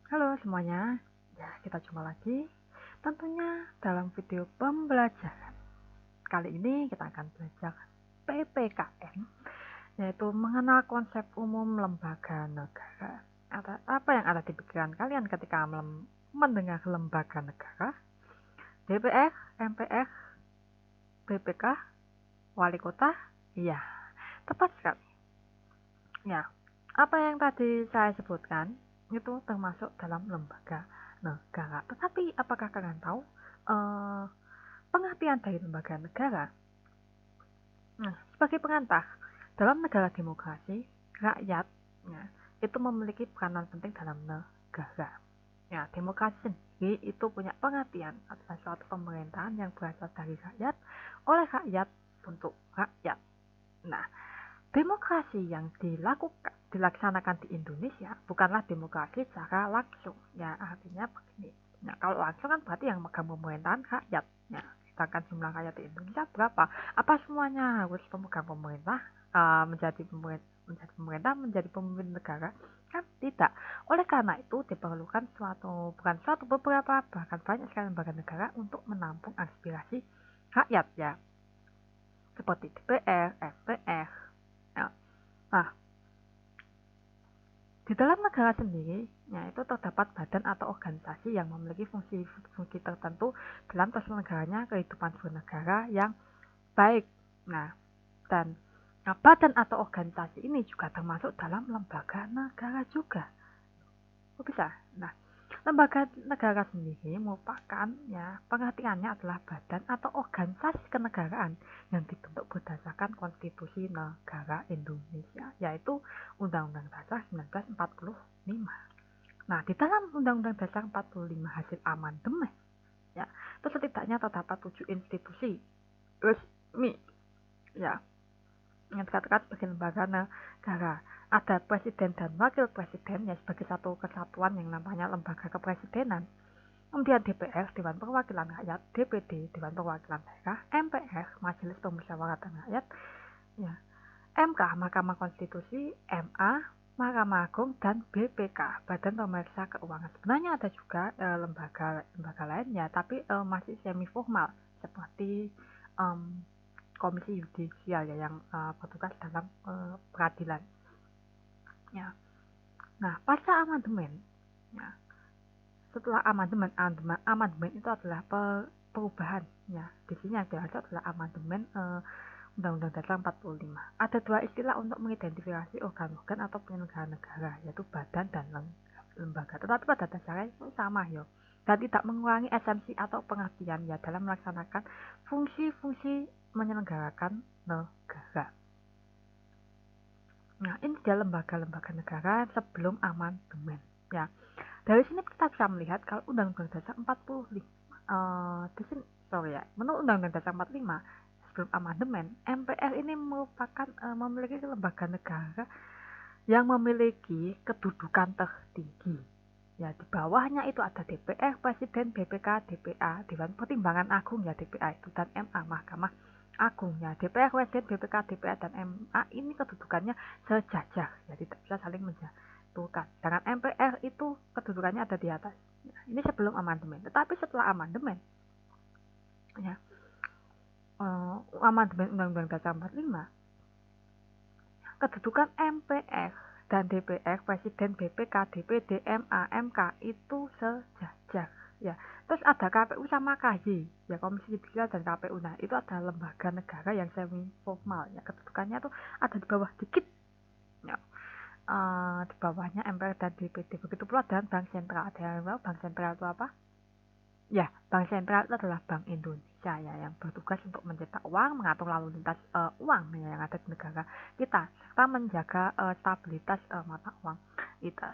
Halo semuanya, ya kita jumpa lagi tentunya dalam video pembelajaran. Kali ini kita akan belajar PPKN, yaitu mengenal konsep umum lembaga negara. Apa yang ada di pikiran kalian ketika mendengar lembaga negara? DPR, MPR, BPK, wali kota? Iya, tepat sekali. Ya, apa yang tadi saya sebutkan itu termasuk dalam lembaga negara. Tetapi apakah kalian tahu eh, pengertian dari lembaga negara? Nah, sebagai pengantar, dalam negara demokrasi, rakyat ya, itu memiliki peranan penting dalam negara. Ya, demokrasi sendiri itu punya pengertian adalah suatu pemerintahan yang berasal dari rakyat, oleh rakyat, untuk rakyat. Nah, demokrasi yang dilaksanakan di Indonesia bukanlah demokrasi secara langsung. Ya, artinya begini. Nah, kalau langsung kan berarti yang megang pemerintahan rakyat. Ya, sedangkan jumlah rakyat di Indonesia berapa? Apa semuanya harus pemegang pemerintah menjadi pemerintah menjadi pemimpin negara? Kan tidak. Oleh karena itu diperlukan beberapa bahkan banyak sekali lembaga negara untuk menampung aspirasi rakyat ya, seperti DPR, MPR. Nah, di dalam negara sendiri, ya, itu terdapat badan atau organisasi yang memiliki fungsi-fungsi tertentu dalam terselenggaranya kehidupan bernegara yang baik. Nah, dan badan atau organisasi ini juga termasuk dalam lembaga negara juga. Kok bisa? Nah, lembaga negara sendiri merupakan ya pengertiannya adalah badan atau organisasi kenegaraan yang dibentuk berdasarkan konstitusi negara Indonesia, yaitu Undang-Undang Dasar 1945. Nah, di dalam Undang-Undang Dasar 45 hasil amandemen, ya, itu setidaknya terdapat 7 institusi resmi, ya, yang dikatakan sebagai lembaga negara. Ada presiden dan wakil presiden ya sebagai satu kesatuan yang namanya lembaga kepresidenan. Kemudian DPR, Dewan Perwakilan Rakyat, DPD, Dewan Perwakilan Daerah, MPR, Majelis Permusyawaratan Rakyat, ya, MK, Mahkamah Konstitusi, MA, Mahkamah Agung, dan BPK, Badan Pemeriksa Keuangan. Sebenarnya ada juga lembaga lainnya, tapi masih semi formal seperti Komisi Yudisial ya, yang bertugas dalam peradilan. Ya. Nah, pasca amandemen, ya, setelah amandemen itu adalah perubahan. Ya, di sini yang dimaksud adalah amandemen Undang-Undang Dasar 45. Ada dua istilah untuk mengidentifikasi organ-organ atau penyelenggara negara, yaitu badan dan lembaga. Tetapi pada dasarnya itu sama ya, dan tidak mengurangi esensi atau pengertian ya dalam melaksanakan fungsi-fungsi menyelenggarakan negara. Nah, ini dia lembaga-lembaga negara sebelum amandemen. Ya, dari sini kita bisa melihat kalau Undang-Undang Dasar 45, di sini, sorry ya, menurut Undang-Undang Dasar 45 sebelum amandemen, MPR ini merupakan memiliki lembaga negara yang memiliki kedudukan tertinggi. Ya, di bawahnya itu ada DPR, Presiden, BPK, DPA, Dewan Pertimbangan Agung ya DPA itu, dan MA, Mahkamah Agung ya. DPR, Presiden, BPK, DPA, dan MA ini kedudukannya sejajar, ya tidak bisa saling menjatuhkan. Sedangkan MPR itu kedudukannya ada di atas. Ya, ini sebelum amandemen. Tetapi setelah amandemen, ya, amandemen Undang-Undang Dasar 45, kedudukan MPR dan DPR, Presiden, BPK, DPD, MA, MK itu sejajar ya. Terus ada KPU sama KY ya, Komisi Yudisial dan KPU. Nah, itu adalah lembaga negara yang semi formal ya, kedudukannya tuh ada di bawah dikit ya. Di bawahnya MPR dan DPD. Begitu pula dengan Bank Sentral. Ada yang tahu Bank Sentral itu apa? Ya, Bank Sentral itu adalah Bank Indonesia ya, yang bertugas untuk mencetak uang, mengatur lalu lintas uang ya, yang ada di negara kita, serta menjaga stabilitas mata uang kita.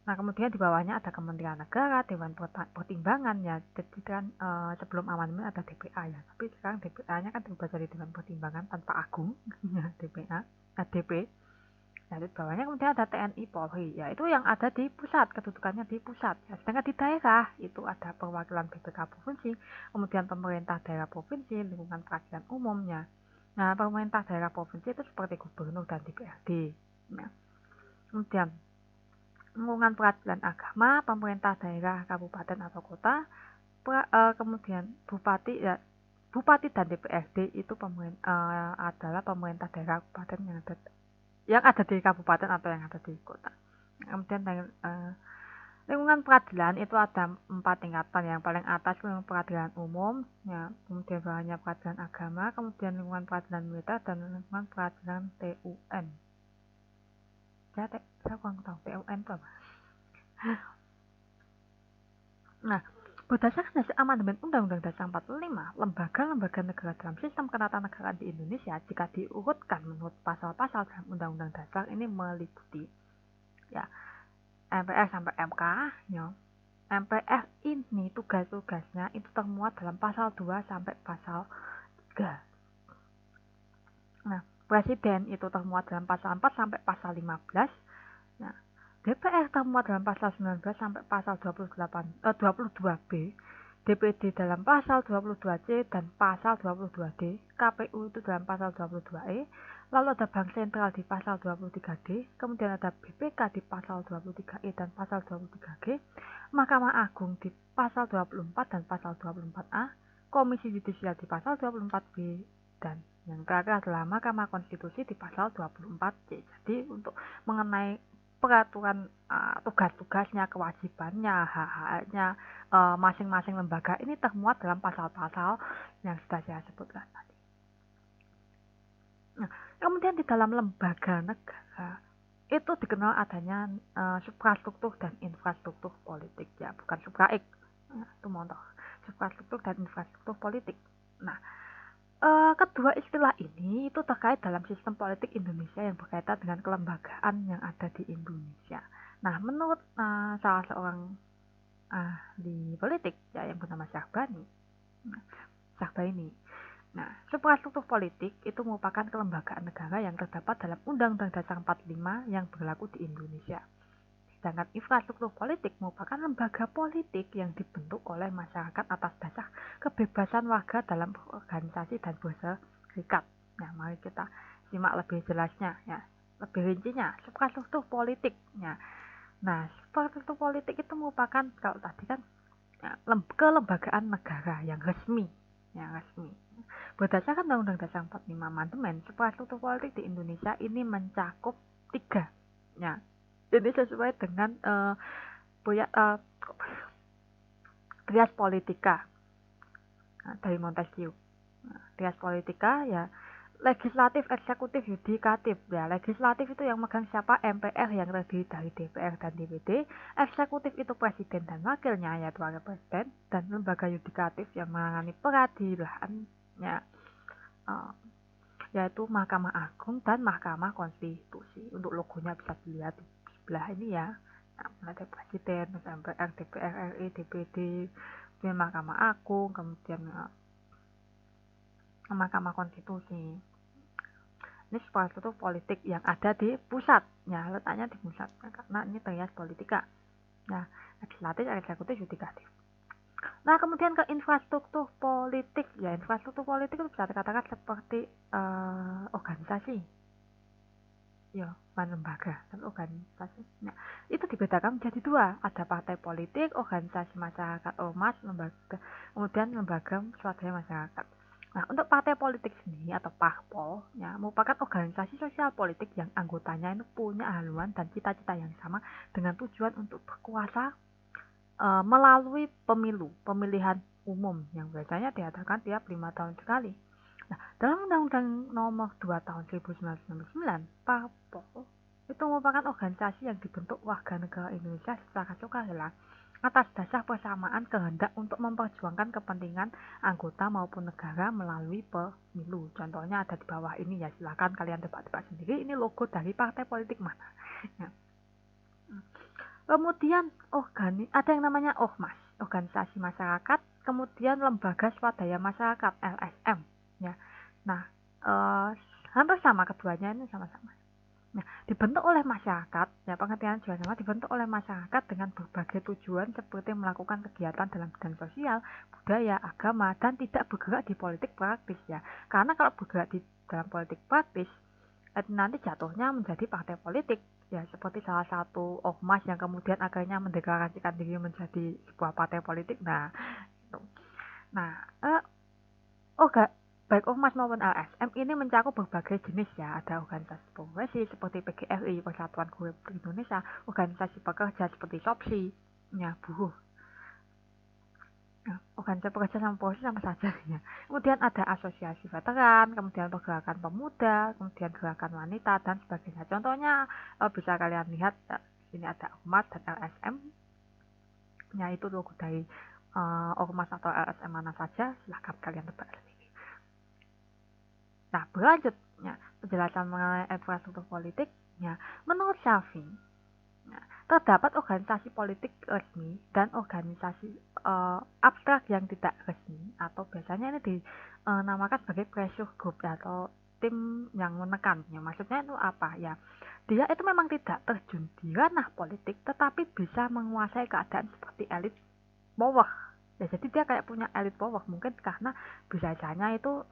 Nah, kemudian di bawahnya ada Kementerian Negara, Dewan Pertimbangan ya. Jadi kan sebelum amandemen ada DPA ya, tapi sekarang DPA-nya kan berubah jadi Dewan Pertimbangan tanpa Agung ya, DPA, DP. Nah, di bawahnya kemudian ada TNI Polri, ya itu yang ada di pusat, kedudukannya di pusat. Ya, sedangkan di daerah itu ada perwakilan BPK provinsi, kemudian pemerintah daerah provinsi, lingkungan peradilan umumnya. Nah, pemerintah daerah provinsi itu seperti gubernur dan DPRD. Nah, kemudian lingkungan peradilan agama, pemerintah daerah, kabupaten atau kota, kemudian bupati ya. Bupati dan DPRD itu adalah pemerintah daerah kabupaten yang ada di kabupaten atau yang ada di kota. Kemudian lingkungan peradilan itu ada 4 tingkatan. Yang paling atas lingkungan peradilan umum, ya, kemudian bawahnya peradilan agama, kemudian lingkungan peradilan militer, dan lingkungan peradilan TUN. Saya kurang tahu TUN itu apa. Nah, berdasarkan hasil amandemen Undang-Undang Dasar 45, lembaga-lembaga negara dalam sistem ketatanegaraan di Indonesia jika diurutkan menurut pasal-pasal dalam Undang-Undang Dasar ini meliputi ya MPR sampai MK, ya. MPR ini tugas-tugasnya itu termuat dalam pasal 2 sampai pasal 3. Nah, Presiden itu termuat dalam pasal 4 sampai pasal 15. Nah, DPR termuat dalam pasal 19 sampai pasal 22B, DPD dalam pasal 22C dan pasal 22D, KPU itu dalam pasal 22E, lalu ada Bank Sentral di pasal 23D, kemudian ada BPK di pasal 23E dan pasal 23G, Mahkamah Agung di pasal 24 dan pasal 24A, Komisi Yudisial di pasal 24B, dan yang terakhir adalah Mahkamah Konstitusi di pasal 24C. Jadi untuk mengenai peraturan tugas-tugasnya, kewajibannya, hak-haknya masing-masing lembaga ini termuat dalam pasal-pasal yang sudah saya sebutkan tadi. Nah, kemudian di dalam lembaga negara itu dikenal adanya suprastruktur dan infrastruktur politik, ya, bukan supraik. Itu montok. Suprastruktur dan infrastruktur politik. Nah, kedua istilah ini itu terkait dalam sistem politik Indonesia yang berkaitan dengan kelembagaan yang ada di Indonesia. Nah, menurut salah seorang ahli politik ya yang bernama Syahbani, nah, suprastruktur politik itu merupakan kelembagaan negara yang terdapat dalam Undang-Undang Dasar 45 yang berlaku di Indonesia. Sedangkan infrastruktur politik merupakan lembaga politik yang dibentuk oleh masyarakat atas dasar kebebasan warga dalam berorganisasi dan berserikat. Nah, mari kita simak lebih jelasnya, ya, lebih rincinya, suprastruktur politiknya. Nah, suprastruktur politik itu merupakan, kalau tadi kan, ya, kelembagaan negara yang resmi. Berdasarkan Undang-Undang Dasar 45 amandemen, suprastruktur politik di Indonesia ini mencakup 3. Ya, ini sesuai dengan trias politika dari Montesquieu. Trias politika ya legislatif, eksekutif, yudikatif. Ya, legislatif itu yang megang siapa? MPR yang terdiri dari DPR dan DPD. Eksekutif itu presiden dan wakilnya yaitu wakil presiden, dan lembaga yudikatif yang menangani peradilannya yaitu Mahkamah Agung dan Mahkamah Konstitusi. Untuk logonya bisa dilihat di sebelah ini ya. Nah, ada presiden, MPR, DPR RI, DPD, kemudian Mahkamah Agung, kemudian Mahkamah Konstitusi. Ini suprastruktur politik yang ada di pusat, ya, letaknya di pusat, ya, karena ini trias politika. Nah, legislatif, eksekutif, yudikatif. Nah, kemudian ke infrastruktur politik, ya, infrastruktur politik itu bisa dikatakan seperti organisasi, ya, bukan lembaga, tapi organisasi. Nah, itu dibedakan menjadi 2, ada partai politik, organisasi masyarakat, ormas, lembaga, kemudian lembaga swadaya masyarakat. Nah, untuk partai politik sendiri atau parpol, ya, merupakan organisasi sosial politik yang anggotanya itu punya haluan dan cita-cita yang sama dengan tujuan untuk berkuasa melalui pemilihan umum yang biasanya diadakan tiap 5 tahun sekali. Nah, dalam Undang-Undang Nomor 2 Tahun 1999, parpol itu merupakan organisasi yang dibentuk warga negara Indonesia secara sukarela atas dasar persamaan kehendak untuk memperjuangkan kepentingan anggota maupun negara melalui pemilu. Contohnya ada di bawah ini, ya, silakan kalian tebak-tebak sendiri ini logo dari partai politik mana. Ya. Kemudian ada yang namanya ormas, organisasi masyarakat, kemudian lembaga swadaya masyarakat LSM, ya. Nah, hampir sama keduanya, ini sama-sama. Nah, dibentuk oleh masyarakat, ya, pengertian juga sama, dibentuk oleh masyarakat dengan berbagai tujuan seperti melakukan kegiatan dalam bidang sosial, budaya, agama, dan tidak bergerak di politik praktis, ya. Karena kalau bergerak di dalam politik praktis, nanti jatuhnya menjadi partai politik. ya seperti salah satu ormas yang kemudian akhirnya mendeklarasikan diri menjadi sebuah partai politik. Nah, itu. Nah, Orga, baik ormas maupun LSM ini mencakup berbagai jenis ya. Ada organisasi profesi seperti PGRI, Persatuan Guru Indonesia, organisasi pekerja seperti SOPSI, ya buruh. Nah, organisasi pekerja sama profesi sama saja ya. Kemudian ada asosiasi veteran, kemudian pergerakan pemuda, kemudian gerakan wanita dan sebagainya. Contohnya bisa kalian lihat sini ada ormas dan LSM. Ya itu logo dari ormas atau LSM mana saja, silahkan kalian tebak sendiri. Nah, berlanjutnya penjelasan mengenai infrastruktur politiknya, menurut Shelving, nah, terdapat organisasi politik resmi dan organisasi abstrak yang tidak resmi atau biasanya ini dinamakan sebagai pressure group atau tim yang menekan. Ya, maksudnya itu apa ya? Dia itu memang tidak terjun di ranah politik, tetapi bisa menguasai keadaan seperti elit power. Ya, jadi dia kayak punya elit power mungkin karena biasanya itu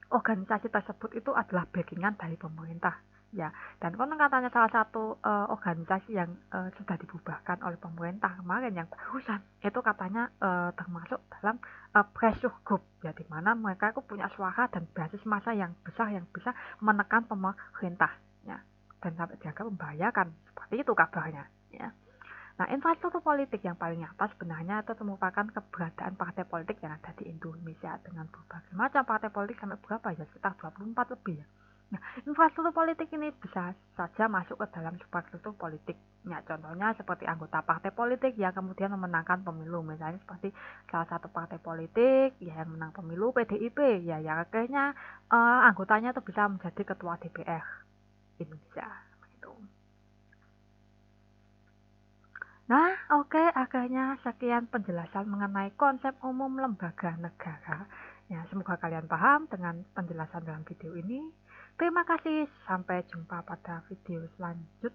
organisasi tersebut itu adalah backingan dari pemerintah ya, dan konon katanya salah satu organisasi yang sudah dibubarkan oleh pemerintah kemarin yang barusan itu katanya termasuk dalam pressure group ya, di mana mereka itu punya suara dan basis massa yang besar yang bisa menekan pemerintah ya, dan sampai dianggap membahayakan seperti itu kabarnya ya. Nah, infrastruktur politik yang paling nyata sebenarnya itu merupakan keberadaan partai politik yang ada di Indonesia dengan berbagai macam partai politik sampai berapa ya, sekitar 24 lebih ya. Nah, infrastruktur politik ini bisa saja masuk ke dalam infrastruktur politik. Ya, contohnya seperti anggota partai politik yang kemudian memenangkan pemilu. Misalnya seperti salah satu partai politik ya, yang menang pemilu PDIP ya, yang akhirnya anggotanya itu bisa menjadi ketua DPR Indonesia. Gitu. Nah, oke, akhirnya sekian penjelasan mengenai konsep umum lembaga negara. Ya, semoga kalian paham dengan penjelasan dalam video ini. Terima kasih, sampai jumpa pada video selanjutnya.